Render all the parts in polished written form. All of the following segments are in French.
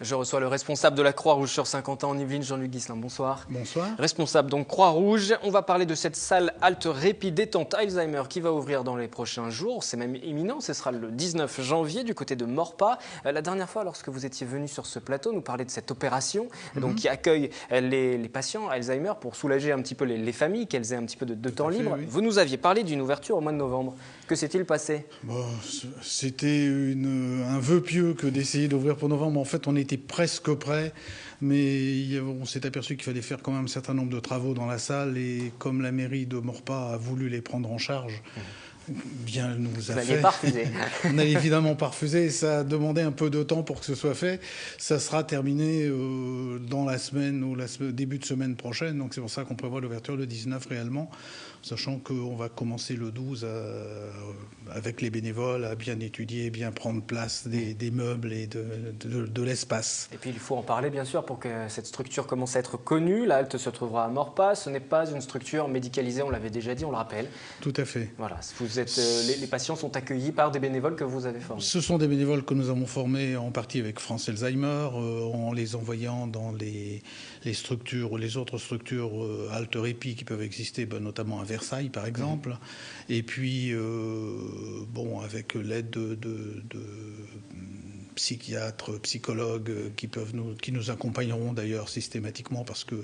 Je reçois le responsable de la Croix-Rouge sur Saint-Quentin en Yvelines, Jean-Luc Guislain. Bonsoir. Bonsoir. Responsable donc Croix-Rouge. On va parler de cette salle halte répit détente Alzheimer qui va ouvrir dans les prochains jours. C'est même imminent. Ce sera le 19 janvier du côté de Morpas. La dernière fois, lorsque vous étiez venu sur ce plateau, nous parler de cette opération donc, qui accueille les patients Alzheimer pour soulager un petit peu les familles, qu'elles aient un petit peu de temps libre. Oui. Vous nous aviez parlé d'une ouverture au mois de novembre. Que s'est-il passé? C'était un vœu pieux que d'essayer d'ouvrir pour novembre. En fait, on était presque prêt, mais on s'est aperçu qu'il fallait faire quand même un certain nombre de travaux dans la salle. Et comme la mairie de Morpas a voulu les prendre en charge, bien nous a fait. Vous n'aviez pas refusé. On n'a évidemment pas refusé. Ça a demandé un peu de temps pour que ce soit fait. Ça sera terminé dans la semaine ou début de semaine prochaine. Donc c'est pour ça qu'on prévoit l'ouverture le 19 réellement, sachant qu'on va commencer le 12 avec les bénévoles à bien étudier, bien prendre place des meubles et de l'espace. Et puis il faut en parler bien sûr pour que cette structure commence à être connue. La halte se trouvera à Morpas. Ce n'est pas une structure médicalisée, on l'avait déjà dit, on le rappelle. Tout à fait. Voilà, les patients sont accueillis par des bénévoles que vous avez formés. Ce sont des bénévoles que nous avons formés en partie avec France Alzheimer, en les envoyant dans les structures ou les autres structures halte répit qui peuvent exister, notamment à Versailles par exemple. Et puis, avec l'aide de psychiatres, psychologues qui nous accompagneront d'ailleurs systématiquement, parce que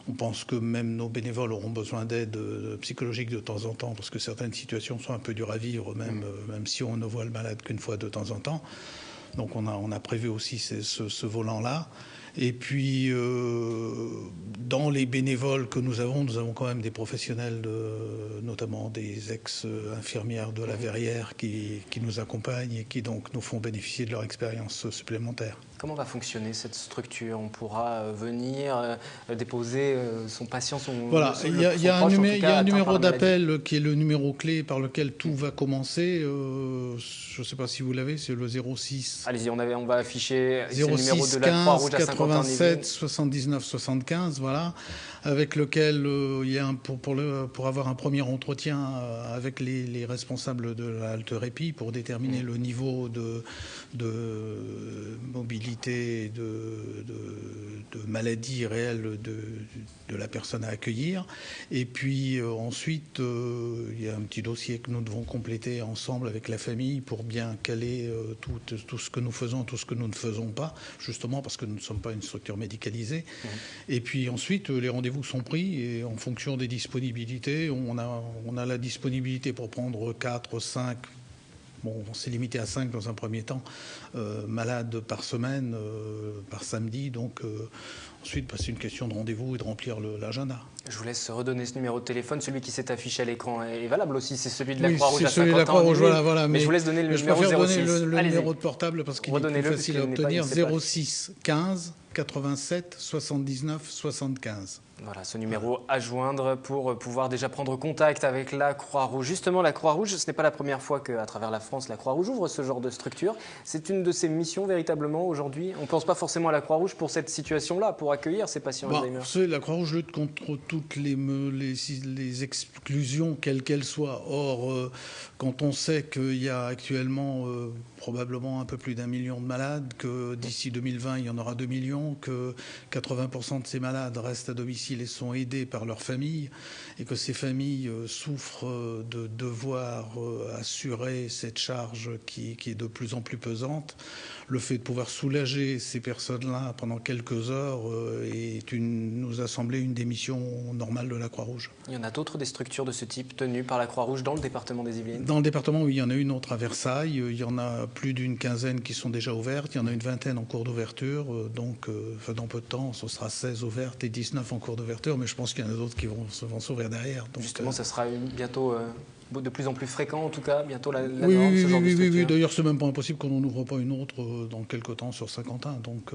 on pense que même nos bénévoles auront besoin d'aide psychologique de temps en temps, parce que certaines situations sont un peu dures à vivre, même si on ne voit le malade qu'une fois de temps en temps. Donc on a prévu aussi ce volant-là. Et puis, dans les bénévoles que nous avons quand même des professionnels, notamment des ex-infirmières de la Verrière qui nous accompagnent et qui donc nous font bénéficier de leur expérience supplémentaire. Comment va fonctionner cette structure? On pourra venir déposer son patient, Voilà, il y a un numéro d'appel qui est le numéro clé par lequel tout va commencer. Je ne sais pas si vous l'avez, c'est le 06. Allez-y, on va afficher 06 le numéro de la Croix-Rouge à 87 79 75, voilà, avec lequel il y a pour avoir un premier entretien avec les responsables de la halte répit pour déterminer le niveau de mobilité et de maladie réelle de la personne à accueillir. Et puis ensuite, il y a un petit dossier que nous devons compléter ensemble avec la famille pour bien caler tout ce que nous faisons, tout ce que nous ne faisons pas, justement parce que nous ne sommes pas une structure médicalisée. Et puis ensuite, les rendez-vous sont pris et en fonction des disponibilités, on a la disponibilité pour prendre 4, 5. Bon, on s'est limité à 5 dans un premier temps, malades par semaine, par samedi. Donc ensuite, c'est une question de rendez-vous et de remplir l'agenda. Je vous laisse redonner ce numéro de téléphone. Celui qui s'est affiché à l'écran est valable aussi. C'est celui de la oui, Croix-Rouge à celui de la Croix-Rouge, voilà. Mais je vous laisse donner le numéro 06. Je préfère donner le numéro de portable parce qu'il est plus facile à obtenir. 06 15 87 79 75. Voilà, ce numéro à joindre pour pouvoir déjà prendre contact avec la Croix-Rouge. Justement, la Croix-Rouge, ce n'est pas la première fois qu'à travers la France, la Croix-Rouge ouvre ce genre de structure. C'est une de ses missions véritablement aujourd'hui. On ne pense pas forcément à la Croix-Rouge pour cette situation-là, pour accueillir ces patients Alzheimer. La Croix-Rouge lutte contre toutes les exclusions, quelles qu'elles soient. Or, quand on sait qu'il y a actuellement probablement un peu plus d'1 million de malades, que d'ici 2020, il y en aura 2 millions, que 80% de ces malades restent à domicile et sont aidés par leurs familles, et que ces familles souffrent de devoir assurer cette charge qui est de plus en plus pesante. Le fait de pouvoir soulager ces personnes-là pendant quelques heures nous a semblé une des missions normales de la Croix-Rouge. Il y en a d'autres des structures de ce type tenues par la Croix-Rouge dans le département des Yvelines? Dans le département, oui, il y en a une autre à Versailles. Il y en a plus d'une quinzaine qui sont déjà ouvertes. Il y en a une vingtaine en cours d'ouverture. Donc, dans peu de temps, ce sera 16 ouvertes et 19 en cours d'ouverture. Mais je pense qu'il y en a d'autres qui vont s'ouvrir derrière. Donc, justement, ça sera bientôt de plus en plus fréquent, en tout cas, bientôt la norme, ce genre de structure. Oui. D'ailleurs, c'est même pas impossible qu'on n'en ouvre pas une autre dans quelque temps sur Saint-Quentin. Donc,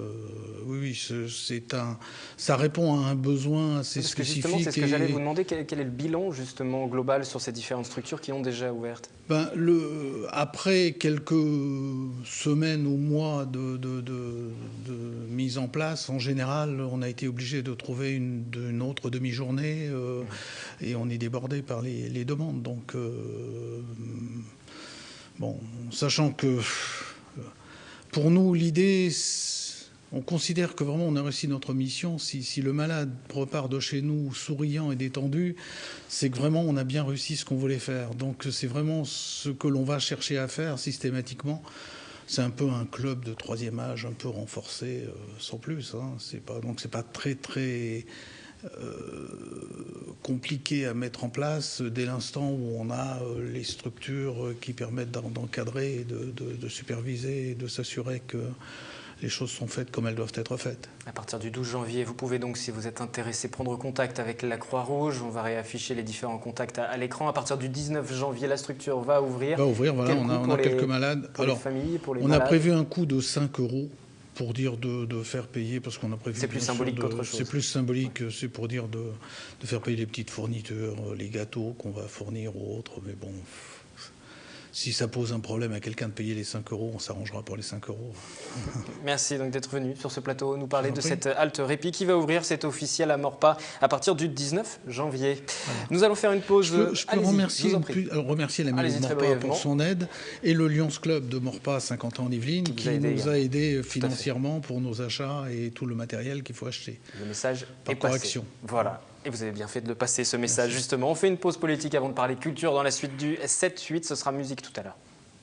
ça répond à un besoin assez spécifique. Justement, c'est ce que j'allais vous demander. Quel est le bilan, justement, global sur ces différentes structures qui ont déjà ouvertes? Après quelques semaines ou mois de mise en place, en général, on a été obligé de trouver une autre demi-journée et on est débordé par les demandes. Donc, sachant que pour nous, l'idée, On considère que vraiment on a réussi notre mission. Si le malade repart de chez nous souriant et détendu, c'est que vraiment on a bien réussi ce qu'on voulait faire. Donc c'est vraiment ce que l'on va chercher à faire systématiquement. C'est un peu un club de troisième âge, un peu renforcé, sans plus. Hein. Donc c'est pas très compliqué à mettre en place dès l'instant où on a les structures qui permettent d'encadrer, de superviser et de s'assurer que les choses sont faites comme elles doivent être faites. À partir du 12 janvier, vous pouvez donc, si vous êtes intéressé, prendre contact avec la Croix-Rouge. On va réafficher les différents contacts à l'écran. À partir du 19 janvier, la structure va ouvrir. Voilà, on a quelques malades. Pour les familles, pour les on malades. A prévu un coût de 5 € pour dire de faire payer, parce qu'on a prévu... C'est plus symbolique qu'autre chose. C'est plus symbolique, c'est pour dire de faire payer les petites fournitures, les gâteaux qu'on va fournir ou autres, mais bon... Si ça pose un problème à quelqu'un de payer les 5 €, on s'arrangera pour les 5 €. Merci donc d'être venu sur ce plateau nous parler de cette halte répit qui va ouvrir, c'est officiel à Maurepas, à partir du 19 janvier. Voilà. Nous allons faire une pause. Je peux remercier la mairie de Maurepas pour son aide et le Lions Club de Maurepas, 50 ans en Yvelines, qui nous a aidés financièrement pour nos achats et tout le matériel qu'il faut acheter. Le message est par passé. Action. Voilà. Et vous avez bien fait de le passer, ce message, justement. On fait une pause politique avant de parler culture dans la suite du 7-8. Ce sera musique tout à l'heure.